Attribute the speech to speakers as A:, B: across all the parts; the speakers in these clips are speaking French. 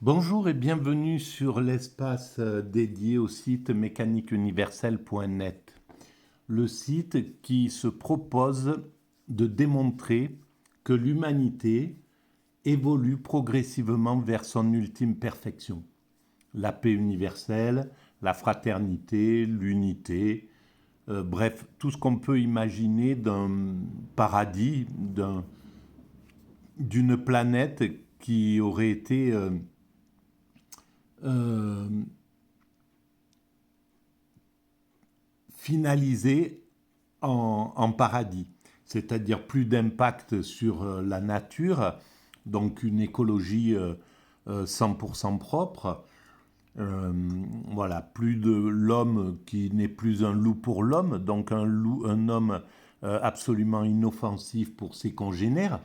A: Bonjour et bienvenue sur l'espace dédié au site mécaniqueuniverselle.net, le site qui se propose de démontrer que l'humanité évolue progressivement vers son ultime perfection. La paix universelle, la fraternité, l'unité, bref, tout ce qu'on peut imaginer d'un paradis, d'une planète qui aurait été euh, finalisé en paradis, c'est-à-dire plus d'impact sur la nature, donc une écologie 100% propre. Euh, voilà, plus de l'homme qui n'est plus un loup pour l'homme, donc un homme absolument inoffensif pour ses congénères.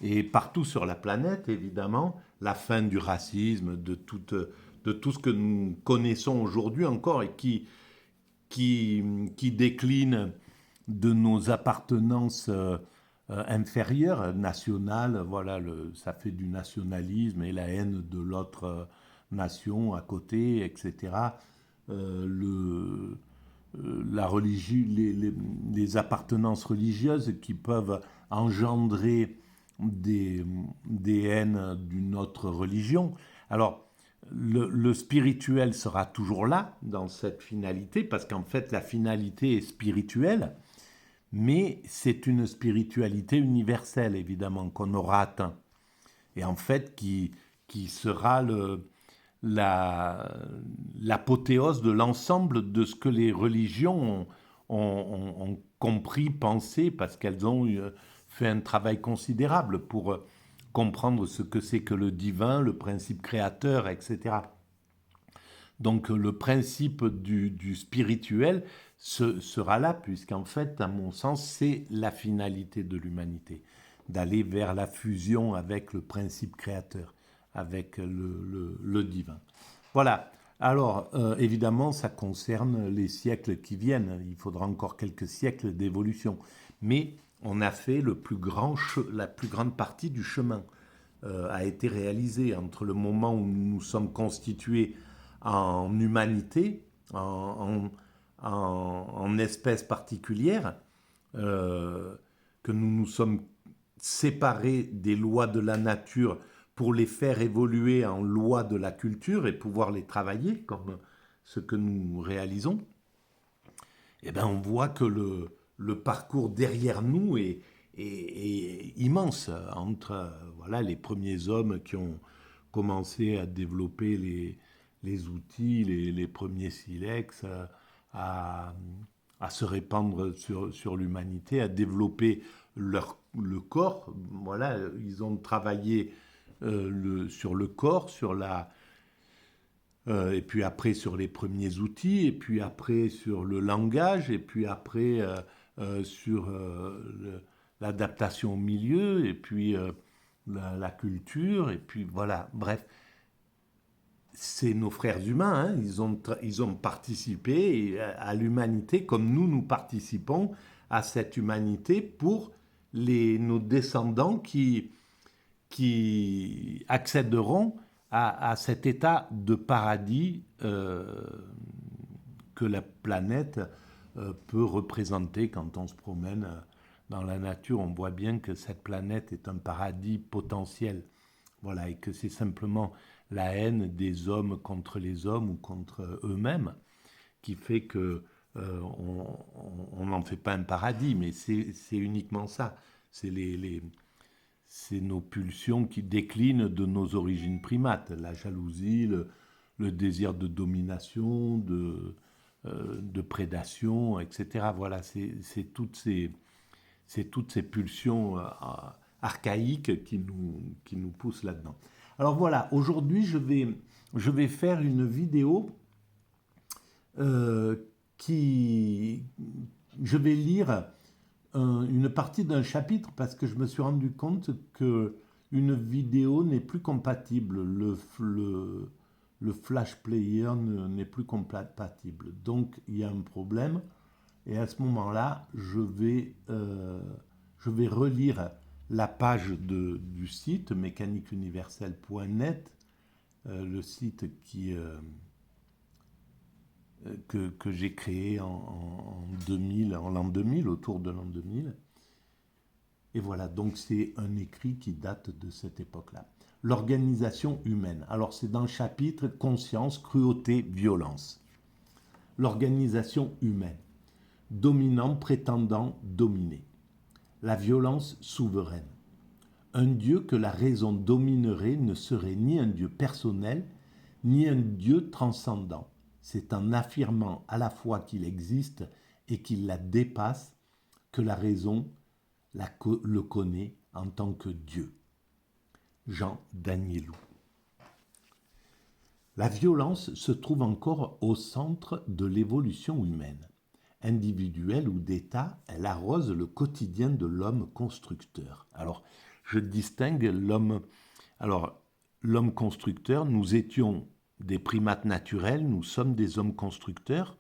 A: Et partout sur la planète, évidemment, la fin du racisme, de tout ce que nous connaissons aujourd'hui encore et qui décline de nos appartenances inférieures, nationales. Voilà, ça fait du nationalisme et la haine de l'autre nation à côté, etc. La religion, les appartenances religieuses qui peuvent engendrer des haines d'une autre religion. Alors, le spirituel sera toujours là dans cette finalité, parce qu'en fait la finalité est spirituelle, mais c'est une spiritualité universelle évidemment qu'on aura atteint, et en fait qui sera l'apothéose de l'ensemble de ce que les religions ont compris, pensé, parce qu'elles ont fait un travail considérable pour comprendre ce que c'est que le divin, le principe créateur, etc. Donc le principe du spirituel sera là, puisqu'en fait, à mon sens, c'est la finalité de l'humanité, d'aller vers la fusion avec le principe créateur, avec le divin. Voilà. Alors, évidemment, ça concerne les siècles qui viennent. Il faudra encore quelques siècles d'évolution. Mais on a fait la plus grande partie du chemin a été réalisée entre le moment où nous nous sommes constitués en humanité, en espèce particulière, que nous nous sommes séparés des lois de la nature pour les faire évoluer en lois de la culture et pouvoir les travailler comme ce que nous réalisons. Eh ben, on voit que le parcours derrière nous est immense entre voilà, les premiers hommes qui ont commencé à développer les outils, les premiers silex, à, à se répandre sur l'humanité, à développer le corps. Voilà, ils ont travaillé sur le corps, et puis après sur les premiers outils, et puis après sur le langage, et puis après sur l'adaptation au milieu, et puis la culture, et puis voilà, bref, c'est nos frères humains, hein, ils ont participé à l'humanité comme nous participons à cette humanité pour nos descendants qui accéderont à cet état de paradis que la planète peut représenter quand on se promène dans la nature. On voit bien que cette planète est un paradis potentiel. Voilà, et que c'est simplement la haine des hommes contre les hommes ou contre eux-mêmes qui fait que on n'en fait pas un paradis, mais c'est uniquement ça. C'est c'est nos pulsions qui déclinent de nos origines primates, la jalousie, le désir de domination, de prédation, etc. Voilà, c'est toutes ces pulsions archaïques qui nous poussent là-dedans. Alors voilà, aujourd'hui je vais faire une vidéo euh, qui... Je vais lire une partie d'un chapitre parce que je me suis rendu compte que une vidéo n'est plus compatible. Le Flash Player n'est plus compatible. Donc il y a un problème. Et à ce moment-là, je vais relire la page du site mécaniqueuniverselle.net le site que j'ai créé en 2000, en l'an 2000, autour de l'an 2000. Et voilà, donc c'est un écrit qui date de cette époque-là. L'organisation humaine. Alors c'est dans le chapitre Conscience, cruauté, violence. L'organisation humaine. Dominant prétendant dominer. La violence souveraine. Un Dieu que la raison dominerait ne serait ni un Dieu personnel, ni un Dieu transcendant. C'est en affirmant à la fois qu'il existe et qu'il la dépasse que la raison le connaît en tant que Dieu. Jean Danielou. La violence se trouve encore au centre de l'évolution humaine. Individuelle ou d'État, elle arrose le quotidien de l'homme constructeur. Alors, je distingue l'homme. Alors, l'homme constructeur, nous étions des primates naturels, nous sommes des hommes constructeurs,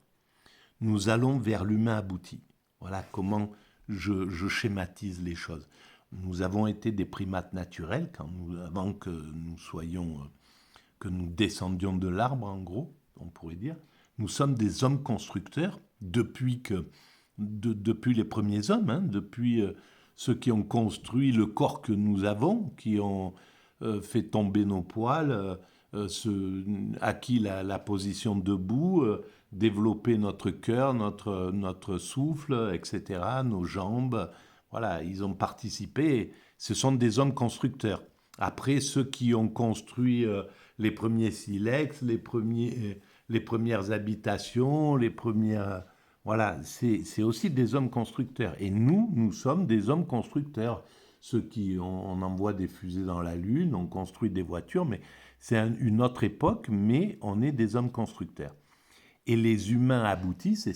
A: nous allons vers l'humain abouti. Voilà comment je schématise les choses. Nous avons été des primates naturels avant que nous descendions de l'arbre, en gros, on pourrait dire. Nous sommes des hommes constructeurs depuis les premiers hommes, depuis ceux qui ont construit le corps que nous avons, qui ont fait tomber nos poils, acquis la position debout, développé notre cœur, notre souffle, etc., nos jambes. Voilà, ils ont participé. Ce sont des hommes constructeurs. Après, ceux qui ont construit les premiers silex, les premières habitations, les premières... Voilà, c'est aussi des hommes constructeurs. Et nous sommes des hommes constructeurs. Ceux on envoie des fusées dans la Lune, on construit des voitures, mais c'est une autre époque, mais on est des hommes constructeurs. Et les humains aboutis, c'est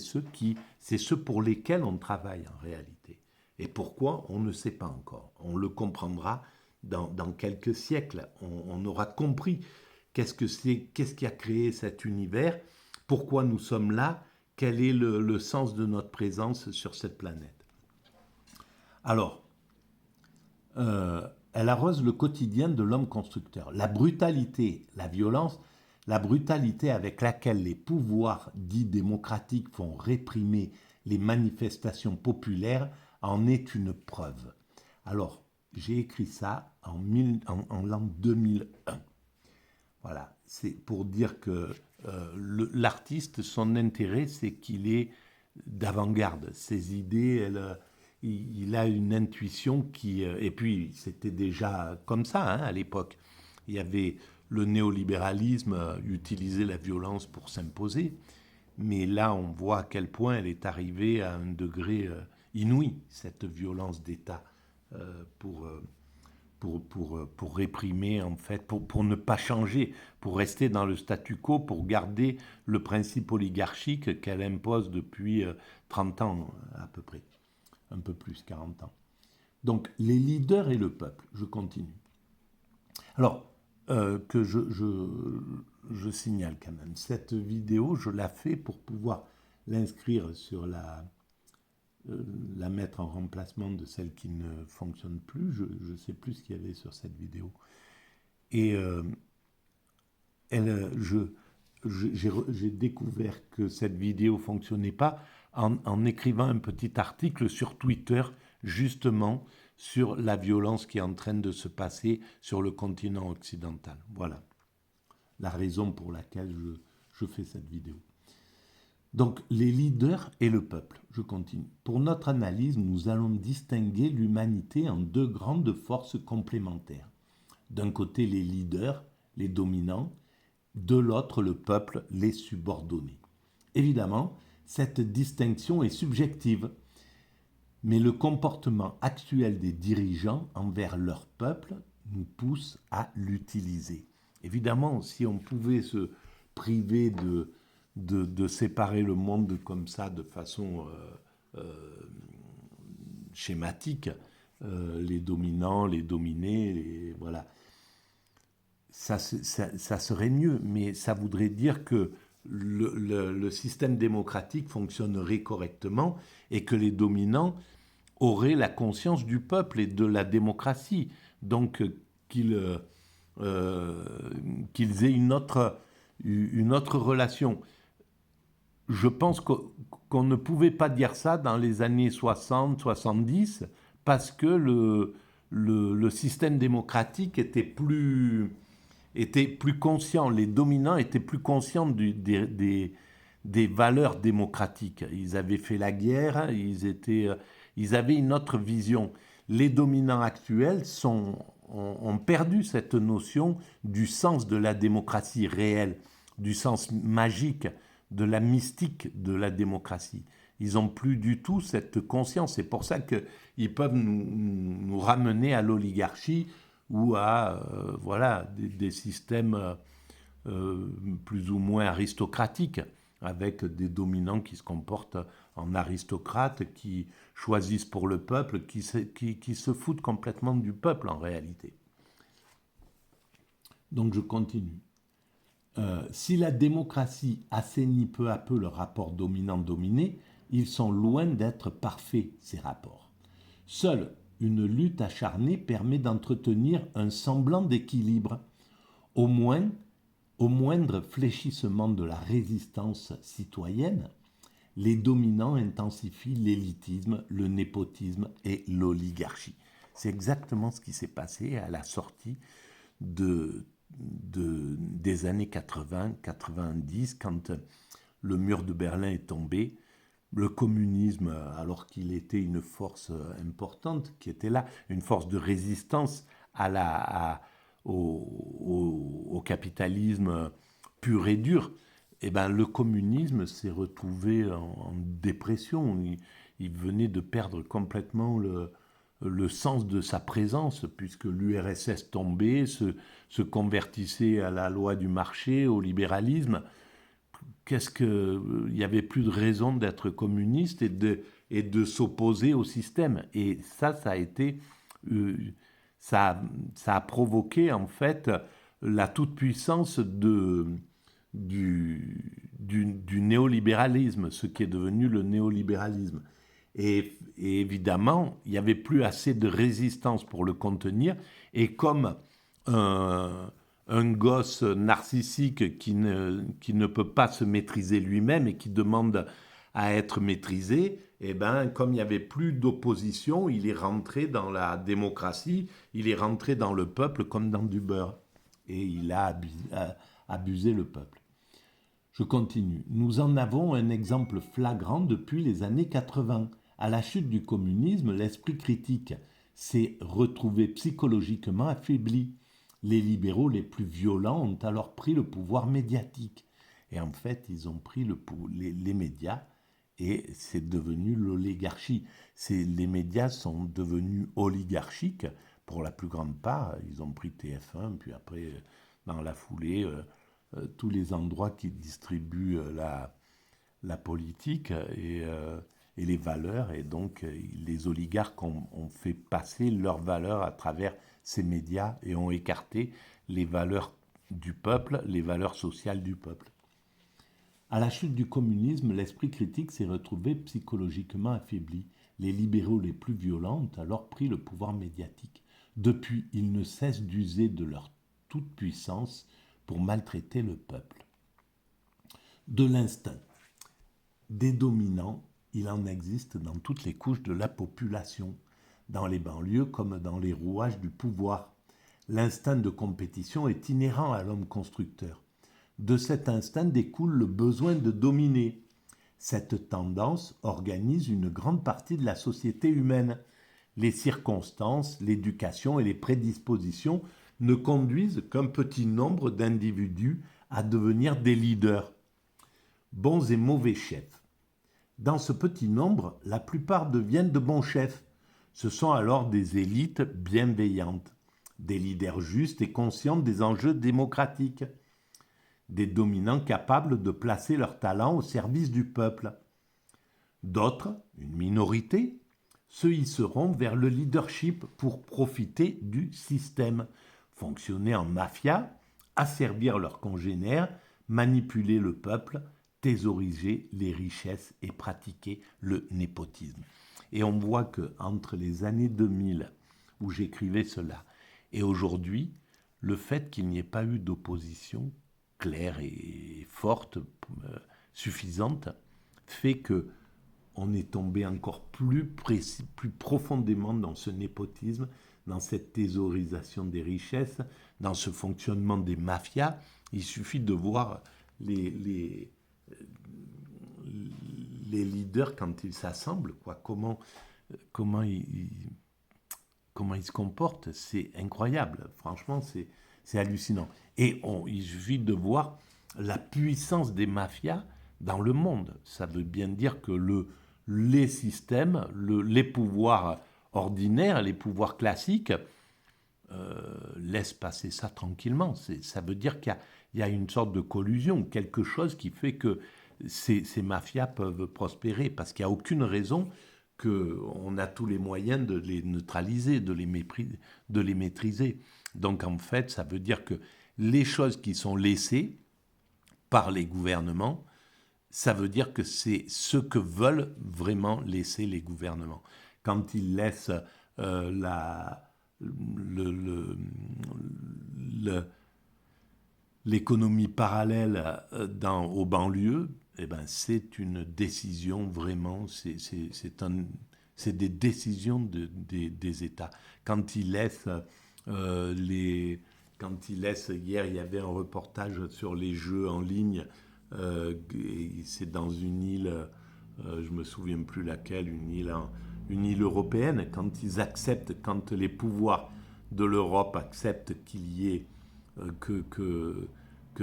A: ceux pour lesquels on travaille en réalité. Et pourquoi, on ne sait pas encore. On le comprendra dans quelques siècles. On aura compris qu'est-ce qui a créé cet univers, pourquoi nous sommes là, quel est le sens de notre présence sur cette planète. Alors, elle arrose le quotidien de l'homme constructeur. La brutalité, la violence, la brutalité avec laquelle les pouvoirs dits démocratiques font réprimer les manifestations populaires en est une preuve. Alors, j'ai écrit ça en l'an 2001. Voilà, c'est pour dire que l'artiste, son intérêt, c'est qu'il est d'avant-garde. Ses idées, il a une intuition qui... et puis, c'était déjà comme ça à l'époque. Il y avait le néolibéralisme, utilisait la violence pour s'imposer. Mais là, on voit à quel point elle est arrivée à un degré inouï, cette violence d'État, pour réprimer, en fait, pour ne pas changer, pour rester dans le statu quo, pour garder le principe oligarchique qu'elle impose depuis 30 ans à peu près, un peu plus, 40 ans. Donc, les leaders et le peuple, je continue. Alors, que je signale quand même, cette vidéo, je la fais pour pouvoir l'inscrire sur la mettre en remplacement de celle qui ne fonctionne plus. Je ne sais plus ce qu'il y avait sur cette vidéo. Et j'ai découvert que cette vidéo ne fonctionnait pas en écrivant un petit article sur Twitter, justement, sur la violence qui est en train de se passer sur le continent occidental. Voilà la raison pour laquelle je fais cette vidéo. Donc, les leaders et le peuple. Je continue. Pour notre analyse, nous allons distinguer l'humanité en deux grandes forces complémentaires. D'un côté, les leaders, les dominants, de l'autre, le peuple, les subordonnés. Évidemment, cette distinction est subjective, mais le comportement actuel des dirigeants envers leur peuple nous pousse à l'utiliser. Évidemment, si on pouvait se priver de séparer le monde comme ça de façon schématique, les dominants, les dominés, voilà. Ça serait mieux, mais ça voudrait dire que le système démocratique fonctionnerait correctement et que les dominants auraient la conscience du peuple et de la démocratie, donc qu'ils qu'ils aient une autre relation. Je pense qu'on ne pouvait pas dire ça dans les années 60, 70, parce que le système démocratique était plus conscient, les dominants étaient plus conscients des valeurs démocratiques. Ils avaient fait la guerre, ils avaient une autre vision. Les dominants actuels ont perdu cette notion du sens de la démocratie réelle, du sens magique, de la mystique de la démocratie. Ils n'ont plus du tout cette conscience. C'est pour ça qu'ils peuvent nous ramener à l'oligarchie ou à des systèmes plus ou moins aristocratiques, avec des dominants qui se comportent en aristocrates, qui choisissent pour le peuple, qui se foutent complètement du peuple en réalité. Donc je continue. Si la démocratie assainit peu à peu le rapport dominant-dominé, ils sont loin d'être parfaits, ces rapports. Seule une lutte acharnée permet d'entretenir un semblant d'équilibre, au moindre fléchissement de la résistance citoyenne. Les dominants intensifient l'élitisme, le népotisme et l'oligarchie. C'est exactement ce qui s'est passé à la sortie des années 80-90, quand le mur de Berlin est tombé. Le communisme, alors qu'il était une force importante, qui était là, une force de résistance au capitalisme pur et dur, eh ben, le communisme s'est retrouvé en dépression. Il venait de perdre complètement le sens de sa présence, puisque l'URSS tombait, se convertissait à la loi du marché, au libéralisme. Il n'y avait plus de raison d'être communiste et de s'opposer au système. Et ça a été... ça a provoqué en fait la toute-puissance du néolibéralisme, ce qui est devenu le néolibéralisme. Et évidemment, il n'y avait plus assez de résistance pour le contenir. Et comme un gosse narcissique qui ne peut pas se maîtriser lui-même et qui demande à être maîtrisé, eh ben, comme il n'y avait plus d'opposition, il est rentré dans la démocratie, il est rentré dans le peuple comme dans du beurre. Et il a abusé le peuple. Je continue. Nous en avons un exemple flagrant depuis les années 80. À la chute du communisme, l'esprit critique s'est retrouvé psychologiquement affaibli. Les libéraux les plus violents ont alors pris le pouvoir médiatique. Et en fait, ils ont pris les médias et c'est devenu l'oligarchie. Les médias sont devenus oligarchiques pour la plus grande part. Ils ont pris TF1, puis après, dans la foulée, tous les endroits qui distribuent la politique et les valeurs. Et donc, les oligarques ont fait passer leurs valeurs à travers ces médias et ont écarté les valeurs du peuple, les valeurs sociales du peuple. À la chute du communisme, l'esprit critique s'est retrouvé psychologiquement affaibli. Les libéraux les plus violents ont alors pris le pouvoir médiatique. Depuis, ils ne cessent d'user de leur toute-puissance pour maltraiter le peuple. De l'instinct. Des dominants, il en existe dans toutes les couches de la population, dans les banlieues comme dans les rouages du pouvoir. L'instinct de compétition est inhérent à l'homme constructeur. De cet instinct découle le besoin de dominer. Cette tendance organise une grande partie de la société humaine. Les circonstances, l'éducation et les prédispositions ne conduisent qu'un petit nombre d'individus à devenir des leaders, bons et mauvais chefs. Dans ce petit nombre, la plupart deviennent de bons chefs. Ce sont alors des élites bienveillantes, des leaders justes et conscients des enjeux démocratiques, des dominants capables de placer leurs talents au service du peuple. D'autres, une minorité, se hisseront vers le leadership pour profiter du système, fonctionner en mafia, asservir leurs congénères, manipuler le peuple, thésauriser les richesses et pratiquer le népotisme. Et on voit qu'entre les années 2000, où j'écrivais cela, et aujourd'hui, le fait qu'il n'y ait pas eu d'opposition claire et forte, suffisante, fait que on est tombé encore plus profondément dans ce népotisme, dans cette thésaurisation des richesses, dans ce fonctionnement des mafias. Il suffit de voir les leaders quand ils s'assemblent, quoi, comment ils se comportent. C'est incroyable, franchement, c'est hallucinant. Et il suffit de voir la puissance des mafias dans le monde. Ça veut bien dire que les systèmes, les pouvoirs ordinaires, les pouvoirs classiques, laissent passer ça tranquillement. Ça veut dire qu'il y a une sorte de collusion, quelque chose qui fait que ces mafias peuvent prospérer, parce qu'il n'y a aucune raison qu'on a tous les moyens de les neutraliser, de les maîtriser. Donc en fait, ça veut dire que les choses qui sont laissées par les gouvernements, ça veut dire que c'est ce que veulent vraiment laisser les gouvernements. Quand ils laissent l'économie parallèle aux banlieues, eh ben, c'est une décision vraiment, c'est des décisions des États. Quand ils laissent hier, il y avait un reportage sur les jeux en ligne. C'est dans une île, je me souviens plus laquelle, une île européenne. Quand les pouvoirs de l'Europe acceptent qu'il y ait que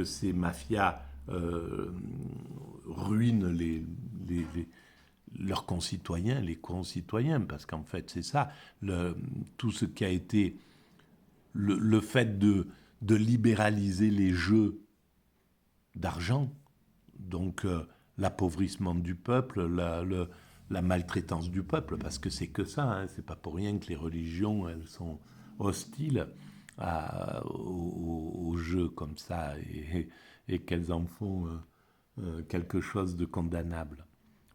A: ces mafias ruinent leurs concitoyens, les concitoyens, parce qu'en fait c'est ça, tout ce qui a été le fait de libéraliser les jeux d'argent, donc l'appauvrissement du peuple, la maltraitance du peuple, parce que c'est que ça, hein, c'est pas pour rien que les religions, elles sont hostiles aux jeux comme ça, et qu'elles en font quelque chose de condamnable.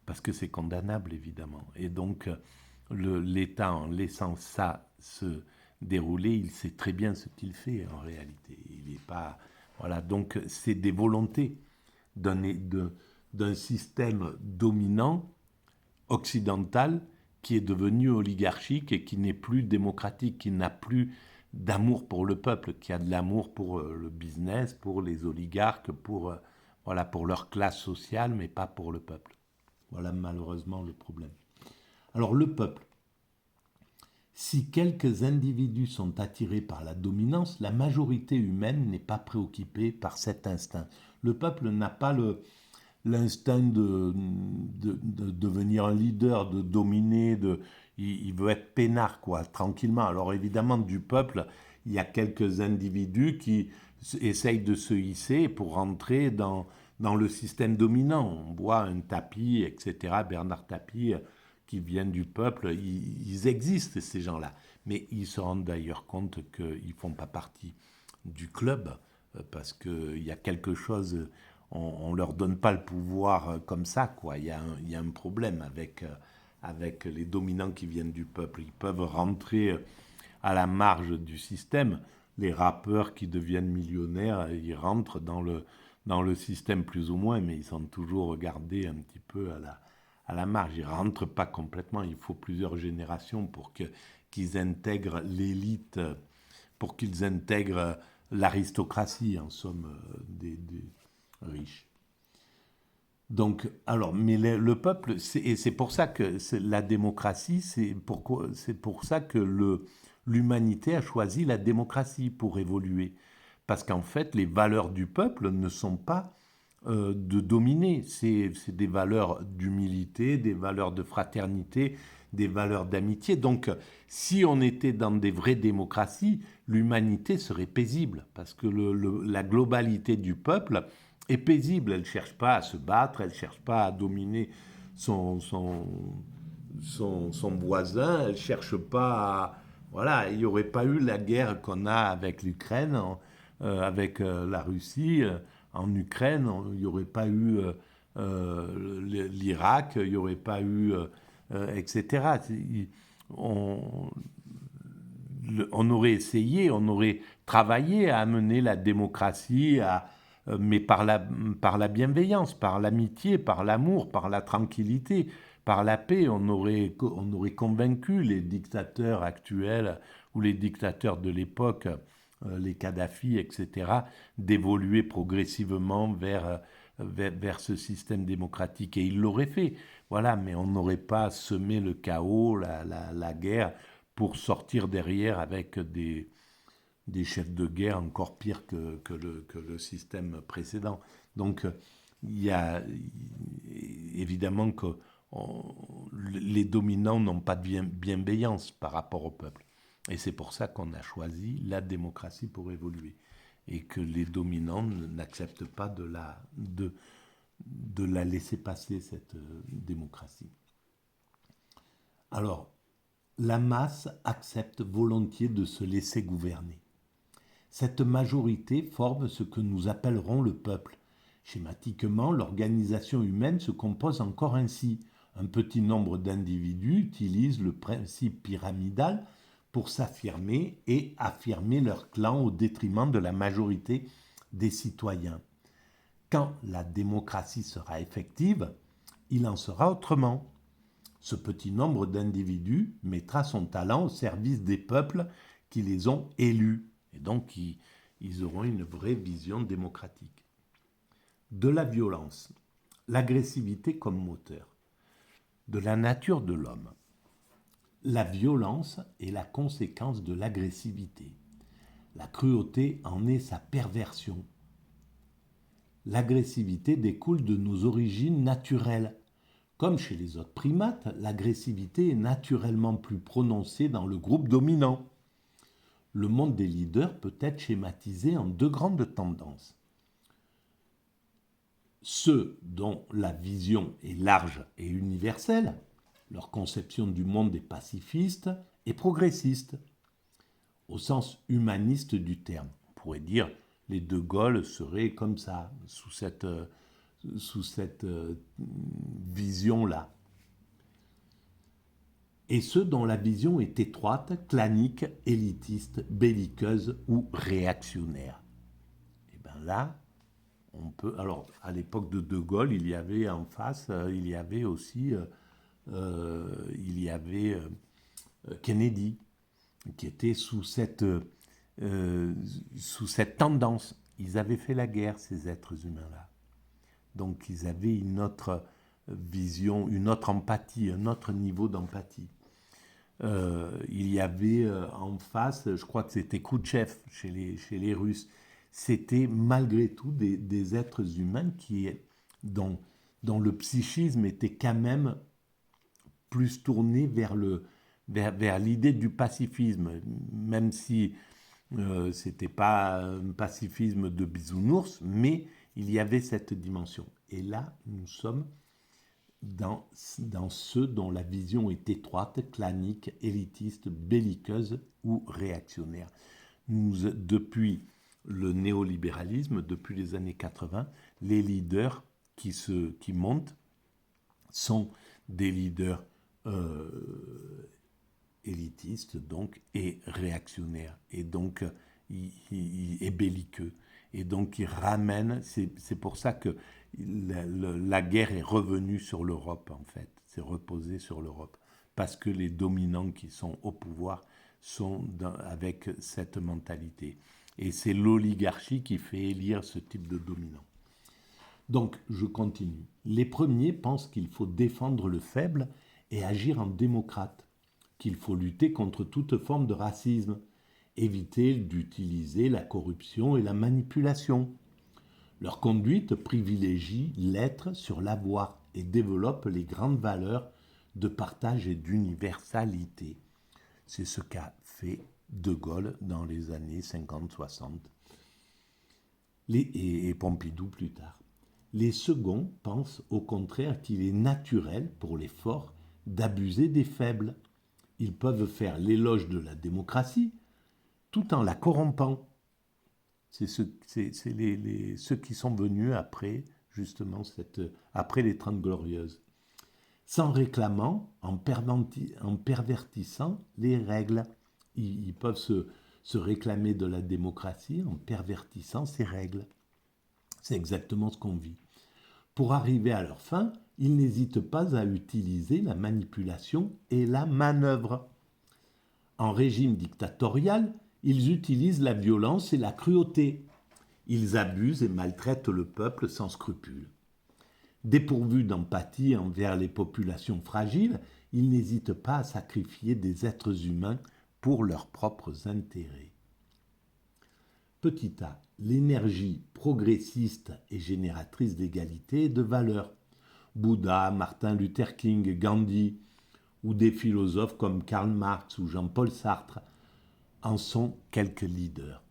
A: Parce que c'est condamnable, évidemment. Et donc, l'État, en laissant ça se dérouler, il sait très bien ce qu'il fait, en réalité. Il n'est pas... Voilà, donc c'est des volontés d'un système dominant, occidental, qui est devenu oligarchique et qui n'est plus démocratique, qui n'a plus d'amour pour le peuple, qui a de l'amour pour le business, pour les oligarques, pour leur classe sociale, mais pas pour le peuple. Voilà malheureusement le problème. Alors le peuple, si quelques individus sont attirés par la dominance, la majorité humaine n'est pas préoccupée par cet instinct. Le peuple n'a pas l'instinct de devenir un leader, de dominer, il veut être peinard, quoi, tranquillement. Alors évidemment, du peuple, il y a quelques individus qui essayent de se hisser pour rentrer dans le système dominant. On voit un Tapie, etc., Bernard Tapie, qui viennent du peuple, ils existent, ces gens-là. Mais ils se rendent d'ailleurs compte qu'ils ne font pas partie du club, parce qu'il y a quelque chose, on ne leur donne pas le pouvoir comme ça, quoi. Il y a un problème avec les dominants qui viennent du peuple. Ils peuvent rentrer à la marge du système. Les rappeurs qui deviennent millionnaires, ils rentrent dans le système plus ou moins, mais ils sont toujours regardés un petit peu à la marge. Ils ne rentrent pas complètement. Il faut plusieurs générations pour qu'ils intègrent l'élite, pour qu'ils intègrent l'aristocratie, en somme, des riches. Donc, alors, mais le peuple, et c'est pour ça que la démocratie, c'est pour ça que l'humanité a choisi la démocratie pour évoluer. Parce qu'en fait, les valeurs du peuple ne sont pas de dominer. C'est des valeurs d'humilité, des valeurs de fraternité, des valeurs d'amitié. Donc, si on était dans des vraies démocraties, l'humanité serait paisible, parce que la globalité du peuple est paisible. Elle ne cherche pas à se battre, elle ne cherche pas à dominer son voisin, elle ne cherche pas à... Voilà, il n'y aurait pas eu la guerre qu'on a avec l'Ukraine, avec la Russie. En Ukraine, il n'y aurait pas eu l'Irak, il n'y aurait pas eu... etc. On aurait essayé, on aurait travailler à amener la démocratie, mais par la bienveillance, par l'amitié, par l'amour, par la tranquillité, par la paix. On aurait convaincu les dictateurs actuels ou les dictateurs de l'époque, les Kadhafi, etc., d'évoluer progressivement vers ce système démocratique. Et ils l'auraient fait. Voilà, mais on n'aurait pas semé le chaos, la guerre, pour sortir derrière avec des chefs de guerre encore pires que le système précédent. Donc, il y a évidemment que les dominants n'ont pas de bienveillance par rapport au peuple. Et c'est pour ça qu'on a choisi la démocratie pour évoluer. Et que les dominants n'acceptent pas de la laisser passer, cette démocratie. Alors, la masse accepte volontiers de se laisser gouverner. Cette majorité forme ce que nous appellerons le peuple. Schématiquement, l'organisation humaine se compose encore ainsi. Un petit nombre d'individus utilisent le principe pyramidal pour s'affirmer et affirmer leur clan au détriment de la majorité des citoyens. Quand la démocratie sera effective, il en sera autrement. Ce petit nombre d'individus mettra son talent au service des peuples qui les ont élus. Et donc, ils auront une vraie vision démocratique. De la violence, l'agressivité comme moteur. De la nature de l'homme. La violence est la conséquence de l'agressivité. La cruauté en est sa perversion. L'agressivité découle de nos origines naturelles. Comme chez les autres primates, l'agressivité est naturellement plus prononcée dans le groupe dominant. Le monde des leaders peut être schématisé en deux grandes tendances. Ceux dont la vision est large et universelle, leur conception du monde est pacifiste et progressiste, au sens humaniste du terme. On pourrait dire les De Gaulle seraient comme ça, sous cette vision-là. Et ceux dont la vision est étroite, clanique, élitiste, belliqueuse ou réactionnaire. Et bien là, on peut... Alors, à l'époque de Gaulle, il y avait en face, il y avait aussi Kennedy, qui était sous cette tendance. Ils avaient fait la guerre, ces êtres humains-là. Donc, ils avaient une autre vision, une autre empathie, un autre niveau d'empathie. Il y avait en face, je crois que c'était Khrouchtchev chez les Russes. C'était malgré tout des êtres humains dont le psychisme était quand même plus tourné vers l'idée du pacifisme, même si c'était pas un pacifisme de bisounours, mais il y avait cette dimension. Et là, nous sommes dans ceux dont la vision est étroite, clanique, élitiste, belliqueuse ou réactionnaire. Depuis le néolibéralisme, depuis les années 80, les leaders qui montent sont des leaders élitistes donc, et réactionnaires, et donc et belliqueux. Et donc ils ramènent, c'est pour ça que la guerre est revenue sur l'Europe en fait, c'est reposé sur l'Europe, parce que les dominants qui sont au pouvoir sont avec cette mentalité. Et c'est l'oligarchie qui fait élire ce type de dominant. Donc, je continue. Les premiers pensent qu'il faut défendre le faible et agir en démocrate, qu'il faut lutter contre toute forme de racisme, éviter d'utiliser la corruption et la manipulation. Leur conduite privilégie l'être sur l'avoir et développe les grandes valeurs de partage et d'universalité. C'est ce qu'a fait De Gaulle dans les années 50-60 et Pompidou plus tard. Les seconds pensent au contraire qu'il est naturel pour les forts d'abuser des faibles. Ils peuvent faire l'éloge de la démocratie tout en la corrompant. C'est ceux qui sont venus après, justement, après les 30 Glorieuses. Sans réclamant, en pervertissant les règles. Ils peuvent se réclamer de la démocratie en pervertissant ses règles. C'est exactement ce qu'on vit. Pour arriver à leur fin, ils n'hésitent pas à utiliser la manipulation et la manœuvre. En régime dictatorial, ils utilisent la violence et la cruauté. Ils abusent et maltraitent le peuple sans scrupule. Dépourvus d'empathie envers les populations fragiles, ils n'hésitent pas à sacrifier des êtres humains pour leurs propres intérêts. Petit a, l'énergie progressiste et génératrice d'égalité et de valeur. Bouddha, Martin Luther King, Gandhi, ou des philosophes comme Karl Marx ou Jean-Paul Sartre en sont quelques leaders.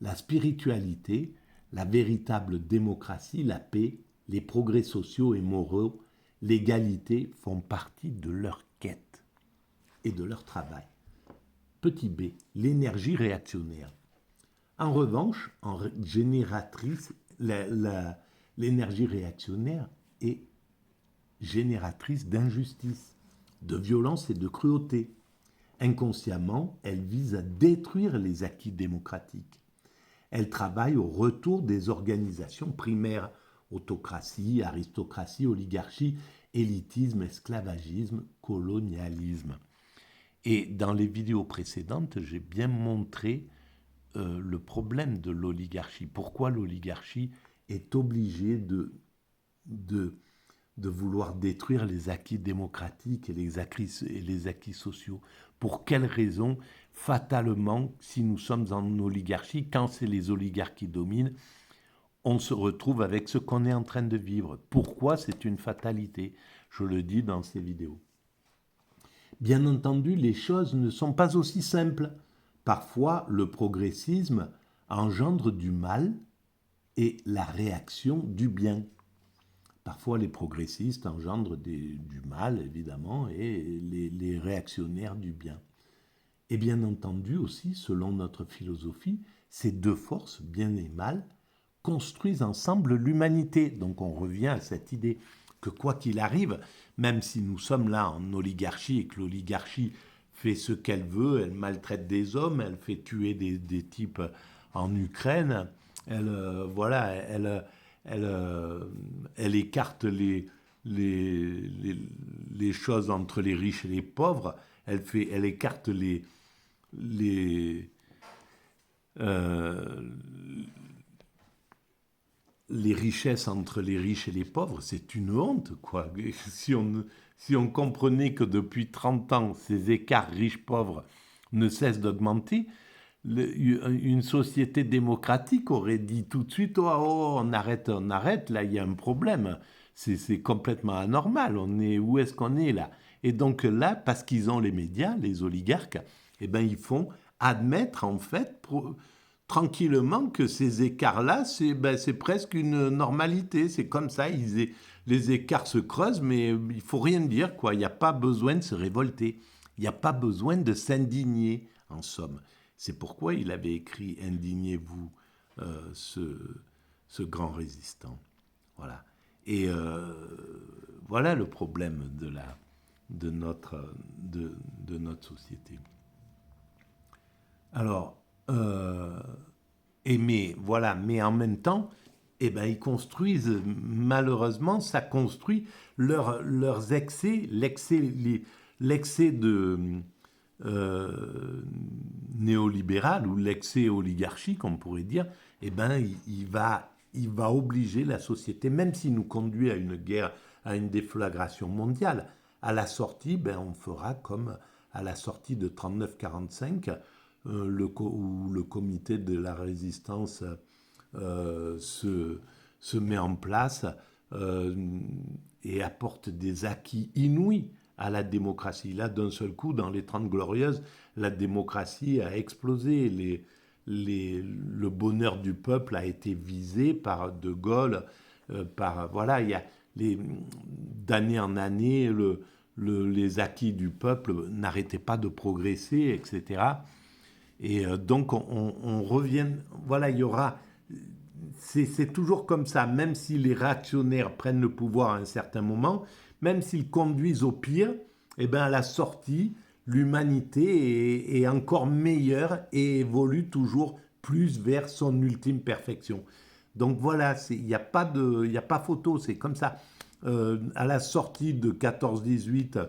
A: La spiritualité, la véritable démocratie, la paix, les progrès sociaux et moraux, l'égalité font partie de leur quête et de leur travail. Petit b, l'énergie réactionnaire. En revanche, l'énergie réactionnaire est génératrice d'injustice, de violence et de cruauté. Inconsciemment, elle vise à détruire les acquis démocratiques. Elle travaille au retour des organisations primaires, autocratie, aristocratie, oligarchie, élitisme, esclavagisme, colonialisme. Et dans les vidéos précédentes, j'ai bien montré le problème de l'oligarchie. Pourquoi l'oligarchie est obligée de vouloir détruire les acquis démocratiques et les acquis sociaux. Pour quelles raisons, fatalement, si nous sommes en oligarchie, quand c'est les oligarques qui dominent, on se retrouve avec ce qu'on est en train de vivre. Pourquoi c'est une fatalité? Je le dis dans ces vidéos. Bien entendu, les choses ne sont pas aussi simples. Parfois, le progressisme engendre du mal et la réaction du bien. Parfois, les progressistes engendrent du mal, évidemment, et les réactionnaires du bien. Et bien entendu aussi, selon notre philosophie, ces deux forces, bien et mal, construisent ensemble l'humanité. Donc on revient à cette idée que quoi qu'il arrive, même si nous sommes là en oligarchie et que l'oligarchie fait ce qu'elle veut, elle maltraite des hommes, elle fait tuer des types en Ukraine, elle écarte les choses entre les riches et les pauvres, elle écarte les richesses entre les riches et les pauvres. C'est une honte, quoi. Si on comprenait que depuis 30 ans, ces écarts riches-pauvres ne cessent d'augmenter, une société démocratique aurait dit tout de suite on arrête, là il y a un problème, c'est complètement anormal, où est-ce qu'on est là? Et donc là, parce qu'ils ont les médias, les oligarques, eh ben, ils font admettre en fait tranquillement que ces écarts-là, c'est presque une normalité, c'est comme ça, les écarts se creusent, mais il faut rien dire, quoi. Il n'y a pas besoin de se révolter, il n'y a pas besoin de s'indigner, en somme. C'est pourquoi il avait écrit « Indignez-vous, ce grand résistant ». Voilà. Et voilà le problème de notre société. Alors, mais en même temps, eh ben, ils construisent, malheureusement, ça construit leurs excès, l'excès de néolibéral ou l'excès oligarchique, on pourrait dire, eh ben, il va obliger la société, même s'il nous conduit à une guerre, à une déflagration mondiale, à la sortie, ben, on fera comme à la sortie de 39-45, où le comité de la résistance se met en place et apporte des acquis inouïs à la démocratie. Là, d'un seul coup, dans les 30 Glorieuses, la démocratie a explosé. Le bonheur du peuple a été visé par De Gaulle. Il y a d'année en année, les acquis du peuple n'arrêtaient pas de progresser, etc. Et donc, on revient... Voilà, il y aura... C'est toujours comme ça, même si les réactionnaires prennent le pouvoir à un certain moment, même s'ils conduisent au pire, eh ben à la sortie, l'humanité est encore meilleure et évolue toujours plus vers son ultime perfection. Donc voilà, il n'y a pas de, y a pas photo, c'est comme ça. À la sortie de 14-18,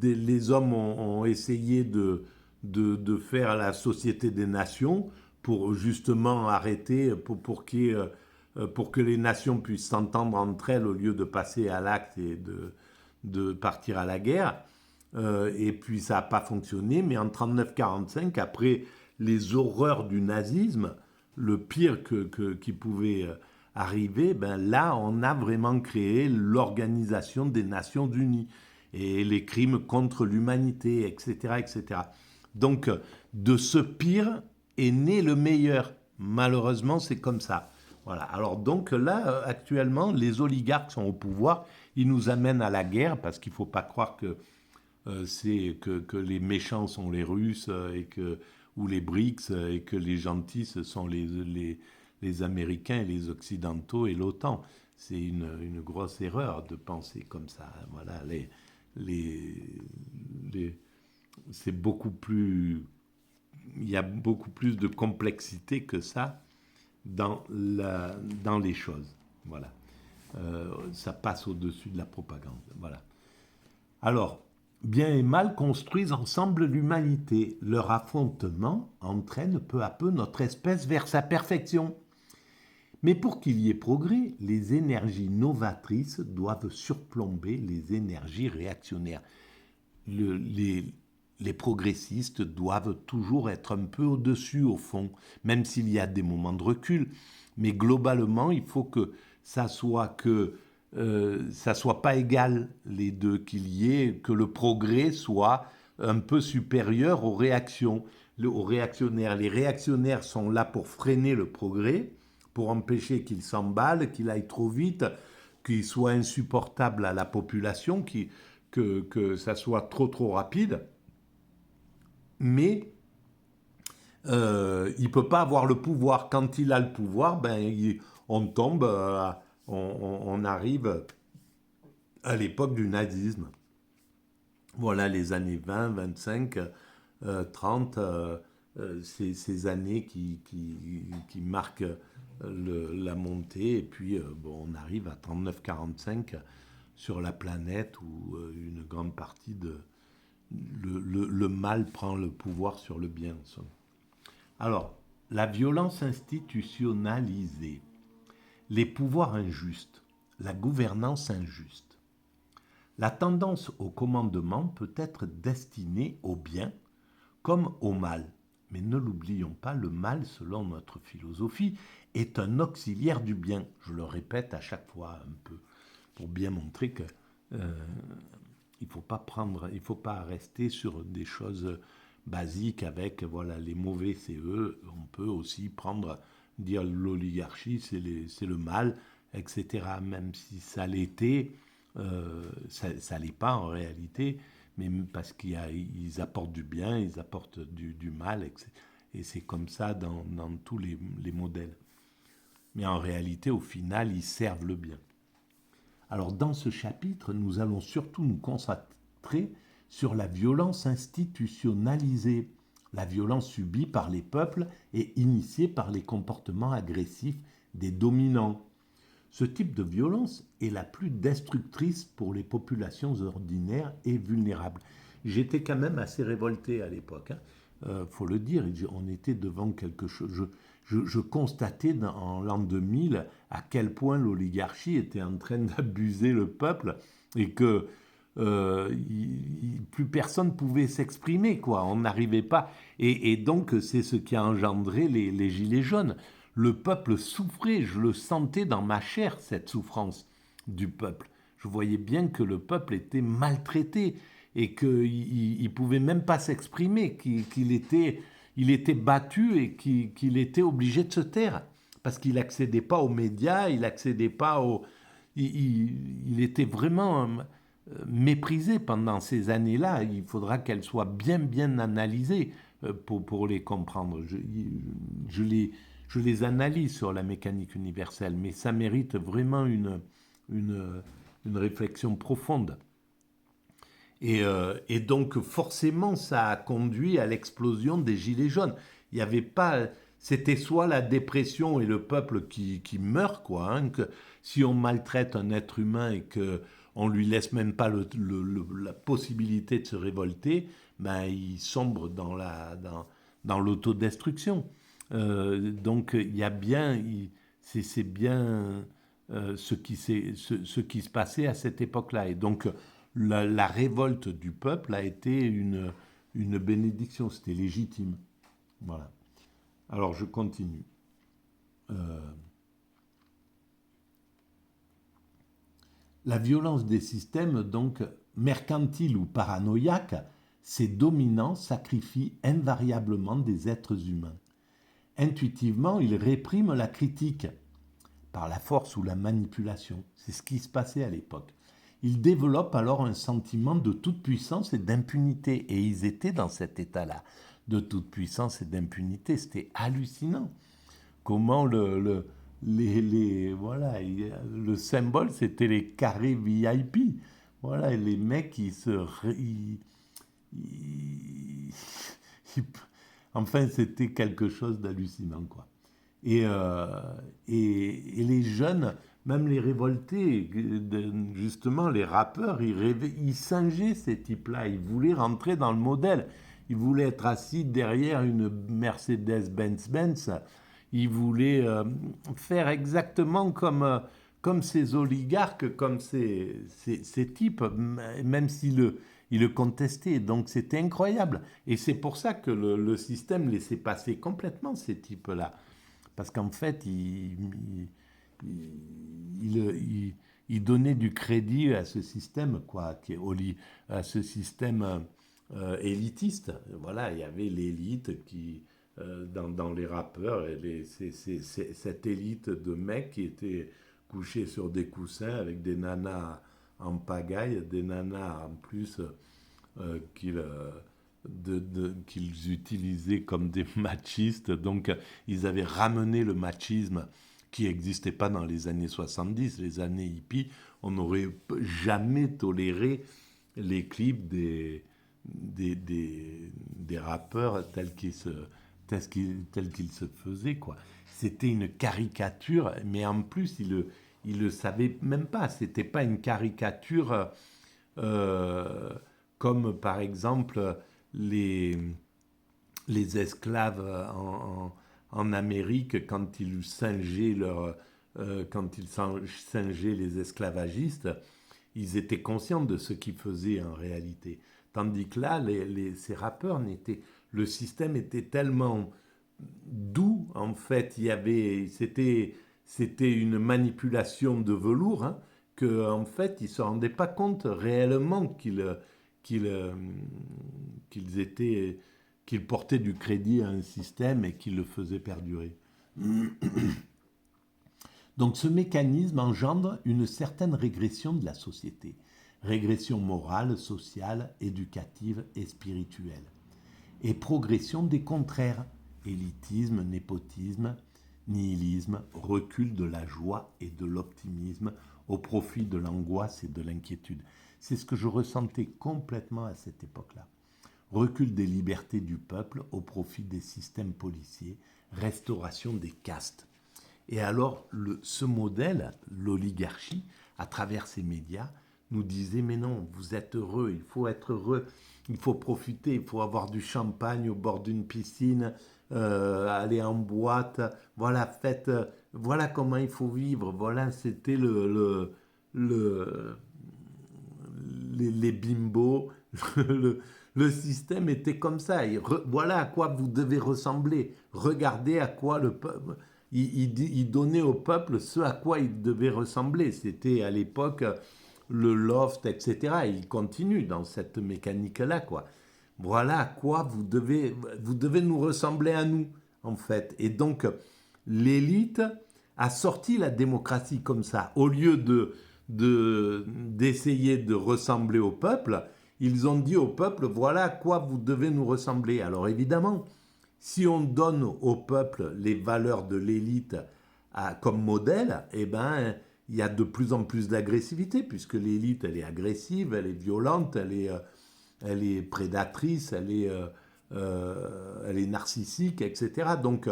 A: les hommes ont essayé faire la société des nations pour justement arrêter, pour que les nations puissent s'entendre entre elles au lieu de passer à l'acte et de partir à la guerre. Et puis ça n'a pas fonctionné, mais en 39-45, après les horreurs du nazisme, le pire qui pouvait arriver, ben là on a vraiment créé l'Organisation des Nations Unies et les crimes contre l'humanité, etc., etc. Donc de ce pire est né le meilleur. Malheureusement, c'est comme ça. Voilà. Alors donc là, actuellement, les oligarques sont au pouvoir, ils nous amènent à la guerre parce qu'il ne faut pas croire que les méchants sont les Russes ou les BRICS et que les gentils ce sont les Américains et les Occidentaux et l'OTAN. C'est une grosse erreur de penser comme ça. Voilà, les, c'est beaucoup plus, il y a beaucoup plus de complexité que ça dans les choses. Voilà. Ça passe au-dessus de la propagande. Voilà. Alors, bien et mal construisent ensemble l'humanité. Leur affrontement entraîne peu à peu notre espèce vers sa perfection. Mais pour qu'il y ait progrès, les énergies novatrices doivent surplomber les énergies réactionnaires. Les progressistes doivent toujours être un peu au-dessus, au fond, même s'il y a des moments de recul. Mais globalement, il faut que ça soit pas égal les deux, que le progrès soit un peu supérieur aux réactions, aux réactionnaires. Les réactionnaires sont là pour freiner le progrès, pour empêcher qu'il s'emballe, qu'il aille trop vite, qu'il soit insupportable à la population, que ça soit trop rapide. Mais il ne peut pas avoir le pouvoir. Quand il a le pouvoir, on tombe, on arrive à l'époque du nazisme. Voilà les années 20, 25, 30, ces années qui marquent la montée. Et puis, on arrive à 39-45 sur la planète où une grande partie le mal prend le pouvoir sur le bien. Alors, la violence institutionnalisée, les pouvoirs injustes, la gouvernance injuste. La tendance au commandement peut être destinée au bien comme au mal. Mais ne l'oublions pas, le mal, selon notre philosophie, est un auxiliaire du bien. Je le répète à chaque fois un peu, pour bien montrer que il ne faut pas rester sur des choses basiques avec, voilà, les mauvais c'est eux. On peut aussi dire l'oligarchie c'est le mal, etc. Même si ça l'était, ça l'est pas en réalité, mais parce qu'ils apportent du bien, ils apportent du mal, etc. Et c'est comme ça dans tous les modèles. Mais en réalité, au final, ils servent le bien. Alors dans ce chapitre, nous allons surtout nous concentrer sur la violence institutionnalisée, la violence subie par les peuples et initiée par les comportements agressifs des dominants. Ce type de violence est la plus destructrice pour les populations ordinaires et vulnérables. J'étais quand même assez révolté à l'époque, faut le dire, on était devant quelque chose. Je constatais en l'an 2000 à quel point l'oligarchie était en train d'abuser le peuple et que plus personne pouvait s'exprimer, quoi. On n'arrivait pas. Et donc, c'est ce qui a engendré les gilets jaunes. Le peuple souffrait, je le sentais dans ma chair, cette souffrance du peuple. Je voyais bien que le peuple était maltraité et qu'il ne pouvait même pas s'exprimer, qu'il était battu et qu'il était obligé de se taire parce qu'il n'accédait pas aux médias, il n'accédait pas aux... Il était vraiment méprisé pendant ces années-là. Il faudra qu'elles soient bien analysées pour les comprendre. Je les analyse sur la mécanique universelle, mais ça mérite vraiment une réflexion profonde. Et donc, forcément, ça a conduit à l'explosion des Gilets jaunes. Il n'y avait pas. C'était soit la dépression et le peuple qui meurt, quoi. Hein, que si on maltraite un être humain et que on lui laisse même pas la possibilité de se révolter, ben il sombre dans l'autodestruction. Donc il y a bien, c'est bien ce qui se passait à cette époque-là. Et donc la révolte du peuple a été une bénédiction, c'était légitime. Voilà. Alors je continue. Euh, la violence des systèmes, donc mercantiles ou paranoïaques, ces dominants sacrifient invariablement des êtres humains. Intuitivement, ils répriment la critique par la force ou la manipulation. C'est ce qui se passait à l'époque. Ils développent alors un sentiment de toute puissance et d'impunité. Et ils étaient dans cet état-là, de toute puissance et d'impunité. C'était hallucinant. Comment voilà, le symbole, c'était les carrés VIP. Voilà, et les mecs, ils- enfin, c'était quelque chose d'hallucinant, quoi. Et, euh, et les jeunes, même les révoltés, justement, les rappeurs, ils singeaient ces types-là. Ils voulaient rentrer dans le modèle. Ils voulaient être assis derrière une Mercedes-Benz. Ils voulaient faire exactement comme ces oligarques, comme ces types, même ils le contestaient. Donc c'était incroyable. Et c'est pour ça que le système laissait passer complètement ces types-là. Parce qu'en fait, il donnait du crédit à ce système, quoi, à ce système élitiste. Voilà, il y avait l'élite dans les rappeurs, et cette élite de mecs qui étaient couchés sur des coussins avec des nanas en pagaille, des nanas en plus qu'ils qu'ils utilisaient comme des machistes. Donc, ils avaient ramené le machisme qui n'existait pas dans les années 70, les années hippies. On n'aurait jamais toléré les clips des rappeurs tels qu'ils se faisaient, quoi. C'était une caricature, mais en plus, ils le savaient même pas. C'était pas une caricature euh, comme par exemple les, les esclaves en Amérique quand ils singeaient les esclavagistes, ils étaient conscients de ce qu'ils faisaient en réalité. Tandis que là, ces rappeurs le système était tellement doux en fait. C'était une manipulation de velours, hein, que en fait ils se rendaient pas compte réellement qu'ils euh, qu'ils étaient qu'ils portaient du crédit à un système et qu'ils le faisaient perdurer. Donc ce mécanisme engendre une certaine régression de la société, régression morale, sociale, éducative et spirituelle, et progression des contraires, élitisme, népotisme, nihilisme, recul de la joie et de l'optimisme au profit de l'angoisse et de l'inquiétude. C'est ce que je ressentais complètement à cette époque-là. Recul des libertés du peuple au profit des systèmes policiers, restauration des castes. Et alors, ce modèle, l'oligarchie, à travers ces médias, nous disait, mais non, vous êtes heureux, il faut être heureux, il faut profiter, il faut avoir du champagne au bord d'une piscine, aller en boîte, voilà, voilà comment il faut vivre, voilà, c'était le, les bimbos, le système était comme ça. Voilà à quoi vous devez ressembler. Regardez à quoi le peuple. Il donnait au peuple ce à quoi il devait ressembler. C'était à l'époque le loft, etc. Et il continue dans cette mécanique-là, quoi. Voilà à quoi vous devez nous ressembler à nous, en fait. Et donc, l'élite a sorti la démocratie comme ça. Au lieu d'essayer de ressembler au peuple, ils ont dit au peuple, voilà à quoi vous devez nous ressembler. Alors évidemment, si on donne au peuple les valeurs de l'élite comme modèle, eh ben, il y a de plus en plus d'agressivité, puisque l'élite, elle est agressive, elle est violente, elle est prédatrice, elle est narcissique, etc. Donc,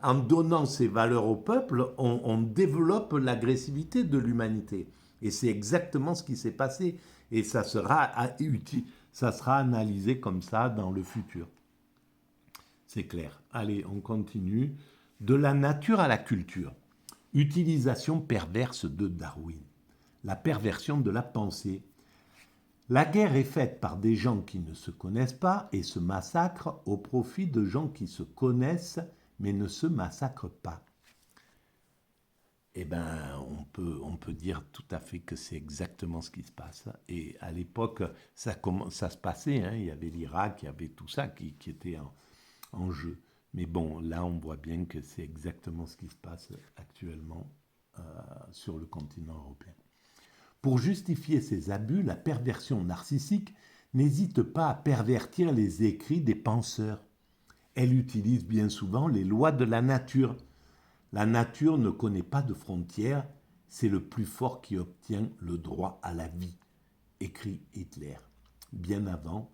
A: en donnant ces valeurs au peuple, on développe l'agressivité de l'humanité. Et c'est exactement ce qui s'est passé. Et ça sera analysé comme ça dans le futur. C'est clair. Allez, on continue. De la nature à la culture. Utilisation perverse de Darwin. La perversion de la pensée. La guerre est faite par des gens qui ne se connaissent pas et se massacrent au profit de gens qui se connaissent mais ne se massacrent pas. Eh bien, on peut dire tout à fait que c'est exactement ce qui se passe. Et à l'époque, ça se passait, hein, il y avait l'Irak, il y avait tout ça qui était en jeu. Mais bon, là, on voit bien que c'est exactement ce qui se passe actuellement sur le continent européen. Pour justifier ces abus, la perversion narcissique n'hésite pas à pervertir les écrits des penseurs. Elle utilise bien souvent les lois de la nature. La nature ne connaît pas de frontières, c'est le plus fort qui obtient le droit à la vie, écrit Hitler, bien avant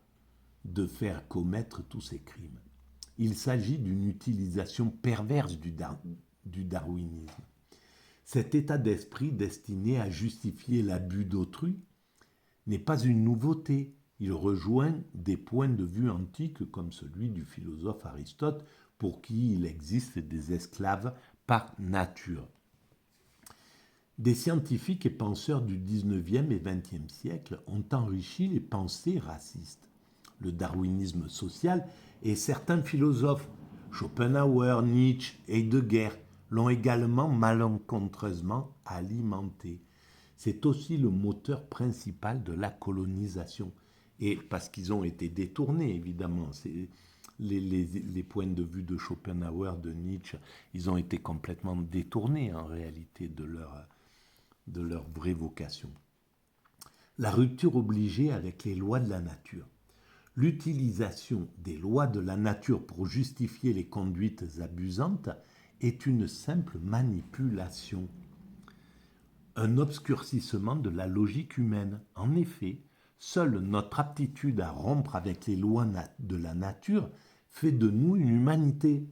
A: de faire commettre tous ces crimes. Il s'agit d'une utilisation perverse du darwinisme. Cet état d'esprit destiné à justifier l'abus d'autrui n'est pas une nouveauté. Il rejoint des points de vue antiques comme celui du philosophe Aristote, pour qui il existe des esclaves par nature. Des scientifiques et penseurs du 19e et 20e siècle ont enrichi les pensées racistes. Le darwinisme social et certains philosophes, Schopenhauer, Nietzsche, Heidegger, l'ont également malencontreusement alimenté. C'est aussi le moteur principal de la colonisation. Et parce qu'ils ont été détournés, évidemment. Les points de vue de Schopenhauer, de Nietzsche, ils ont été complètement détournés en réalité de leur vraie vocation. La rupture obligée avec les lois de la nature. L'utilisation des lois de la nature pour justifier les conduites abusantes est une simple manipulation, un obscurcissement de la logique humaine. En effet, seule notre aptitude à rompre avec les lois de la nature fait de nous une humanité.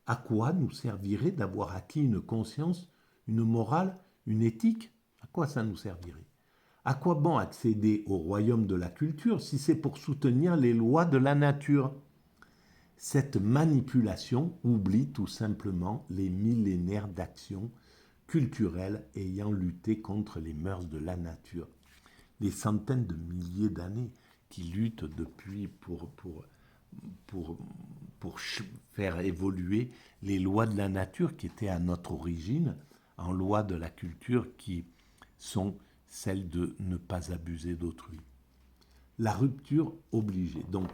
A: À quoi nous servirait d'avoir acquis une conscience, une morale, une éthique? À quoi ça nous servirait? À quoi bon accéder au royaume de la culture si c'est pour soutenir les lois de la nature? Cette manipulation oublie tout simplement les millénaires d'actions culturelles ayant lutté contre les mœurs de la nature. Les centaines de milliers d'années qui luttent depuis pour faire évoluer les lois de la nature qui étaient à notre origine, en lois de la culture qui sont celles de ne pas abuser d'autrui. La rupture obligée. Donc,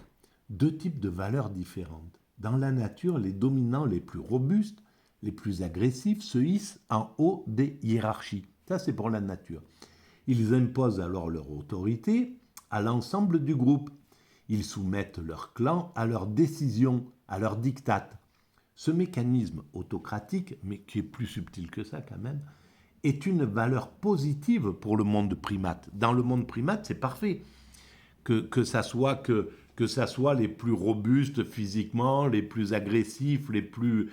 A: deux types de valeurs différentes. Dans la nature, les dominants les plus robustes, les plus agressifs, se hissent en haut des hiérarchies. Ça, c'est pour la nature. Ils imposent alors leur autorité à l'ensemble du groupe. Ils soumettent leur clan à leurs décisions, à leurs diktats. Ce mécanisme autocratique, mais qui est plus subtil que ça quand même, est une valeur positive pour le monde primate. Dans le monde primate, c'est parfait. Que ça soit les plus robustes physiquement, les plus agressifs, les plus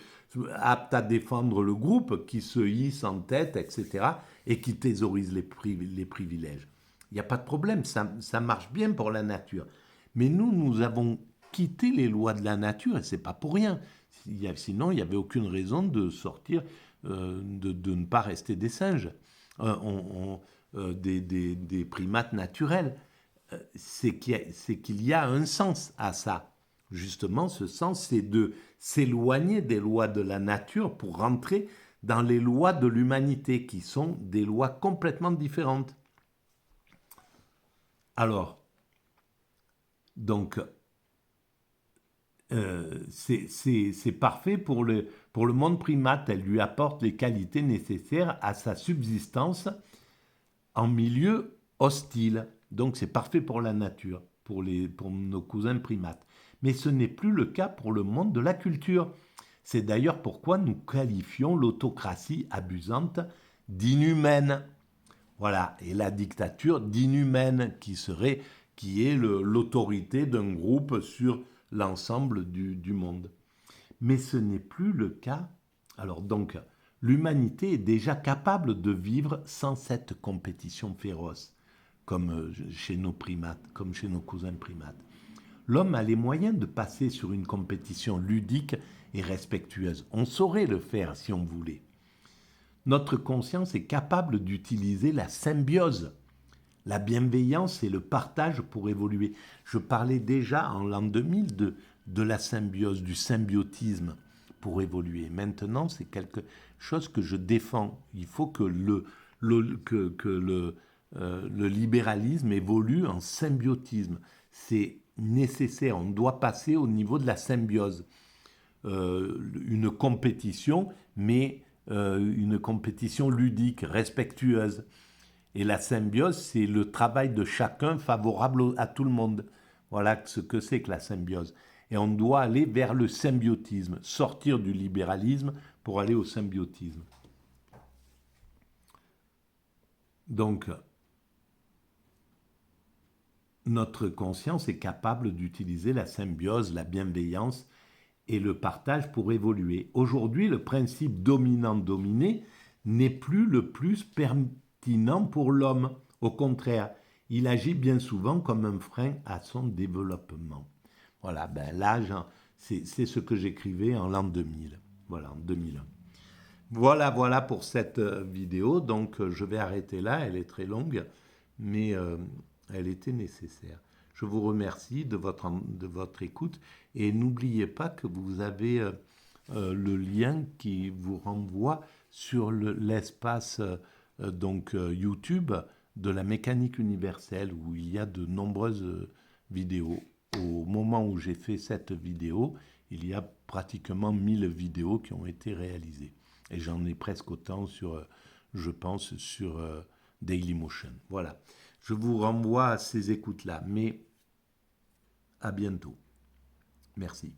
A: aptes à défendre le groupe, qui se hissent en tête, etc., et qui thésaurisent les privilèges. Il n'y a pas de problème, ça marche bien pour la nature. Mais nous avons quitté les lois de la nature, et ce n'est pas pour rien. Sinon, il n'y avait aucune raison de sortir, de ne pas rester des singes, des primates naturels. C'est qu'il y a un sens à ça. Justement, ce sens, c'est de s'éloigner des lois de la nature pour rentrer dans les lois de l'humanité, qui sont des lois complètement différentes. Alors, donc, c'est parfait pour le monde primate. Elle lui apporte les qualités nécessaires à sa subsistance en milieu hostile. Donc c'est parfait pour la nature, pour nos cousins primates. Mais ce n'est plus le cas pour le monde de la culture. C'est d'ailleurs pourquoi nous qualifions l'autocratie abusante d'inhumaine. Voilà, et la dictature d'inhumaine qui est l'autorité d'un groupe sur l'ensemble du monde. Mais ce n'est plus le cas. Alors donc, l'humanité est déjà capable de vivre sans cette compétition féroce, comme chez nos primates, comme chez nos cousins primates. L'homme a les moyens de passer sur une compétition ludique et respectueuse. On saurait le faire si on voulait. Notre conscience est capable d'utiliser la symbiose, la bienveillance et le partage pour évoluer. Je parlais déjà en l'an 2000 de la symbiose, du symbiotisme pour évoluer. Maintenant, c'est quelque chose que je défends. Il faut que le libéralisme évolue en symbiotisme. C'est nécessaire. On doit passer au niveau de la symbiose. Une compétition, mais une compétition ludique, respectueuse. Et la symbiose, c'est le travail de chacun favorable à tout le monde. Voilà ce que c'est que la symbiose. Et on doit aller vers le symbiotisme, sortir du libéralisme pour aller au symbiotisme. Donc, notre conscience est capable d'utiliser la symbiose, la bienveillance et le partage pour évoluer. Aujourd'hui, le principe dominant-dominé n'est plus le plus pertinent pour l'homme. Au contraire, il agit bien souvent comme un frein à son développement. Voilà, ben là, c'est ce que j'écrivais en l'an 2000. Voilà, en 2001. Voilà pour cette vidéo. Donc, je vais arrêter là. Elle est très longue, mais elle était nécessaire. Je vous remercie de votre écoute et n'oubliez pas que vous avez le lien qui vous renvoie sur l'espace YouTube de la mécanique universelle où il y a de nombreuses vidéos. Au moment où j'ai fait cette vidéo, il y a pratiquement 1000 vidéos qui ont été réalisées. Et j'en ai presque autant je pense, sur Dailymotion. Voilà. Je vous renvoie à ces écoutes-là, mais à bientôt. Merci.